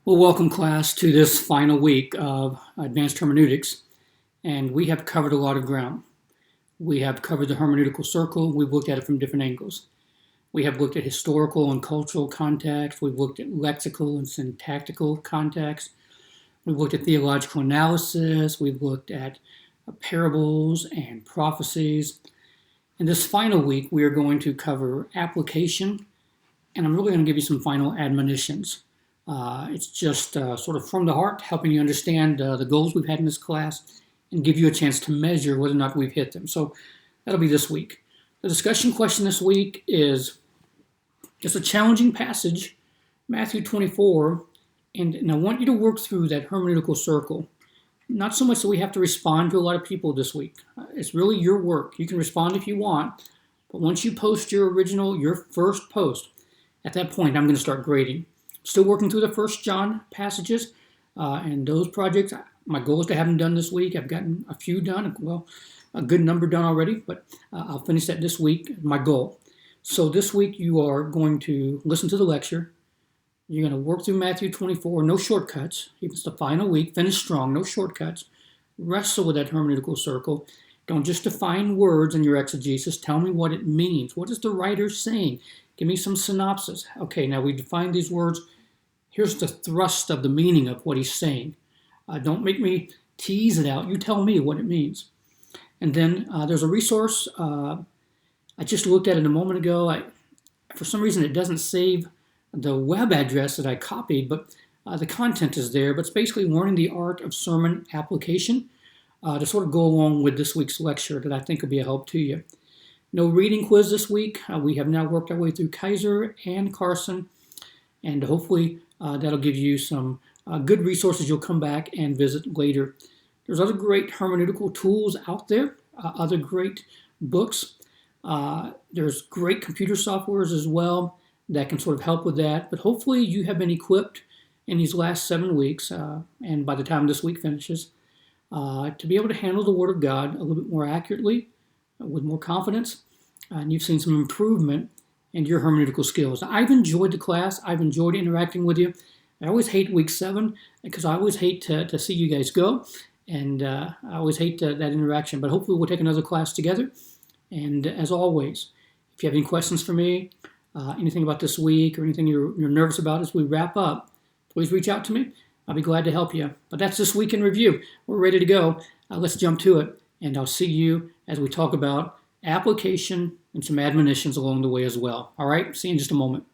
Well, welcome class to this final week of advanced hermeneutics, and we have covered a lot of ground. We have covered the hermeneutical circle. We've looked at it from different angles. We have looked at historical and cultural context. We've looked at lexical and syntactical context. We've looked at theological analysis. We've looked at parables and prophecies. In this final week, we are going to cover application, and I'm really going to give you some final admonitions. It's just sort of from the heart, helping you understand the goals we've had in this class and give you a chance to measure whether or not we've hit them. So that'll be this week. The discussion question this week is it's a challenging passage, Matthew 24, and I want you to work through that hermeneutical circle. Not so much that we have to respond to a lot of people this week. It's really your work. You can respond if you want, but once you post your first post, at that point I'm going to start grading. Still working through the First John passages and those projects. My goal is to have them done this week. I've gotten a few done, well, a good number done already, but I'll finish that this week, my goal. So this week you are going to listen to the lecture. You're going to work through Matthew 24, no shortcuts. It's the final week, finish strong, no shortcuts. Wrestle with that hermeneutical circle. Don't just define words in your exegesis. Tell me what it means. What is the writer saying? Give me some synopsis. Okay, now we defined these words. Here's the thrust of the meaning of what he's saying. Don't make me tease it out. You tell me what it means. And then there's a resource. I just looked at it a moment ago. For some reason, it doesn't save the web address that I copied, but the content is there. But it's basically learning the art of sermon application to sort of go along with this week's lecture that I think will be a help to you. No reading quiz this week. We have now worked our way through Kaiser and Carson, and hopefully that'll give you some good resources you'll come back and visit later. There's other great hermeneutical tools out there, other great books. There's great computer softwares as well that can sort of help with that, but hopefully you have been equipped in these last 7 weeks, and by the time this week finishes, to be able to handle the Word of God a little bit more accurately, with more confidence, and you've seen some improvement in your hermeneutical skills. I've enjoyed the class. I've enjoyed interacting with you. I always hate week 7 because I always hate to see you guys go, and I always hate that interaction. But hopefully we'll take another class together. And as always, if you have any questions for me, anything about this week or anything you're nervous about as we wrap up, please reach out to me. I'll be glad to help you. But that's this week in review. We're ready to go. Let's jump to it. And I'll see you as we talk about application and some admonitions along the way as well. All right, see you in just a moment.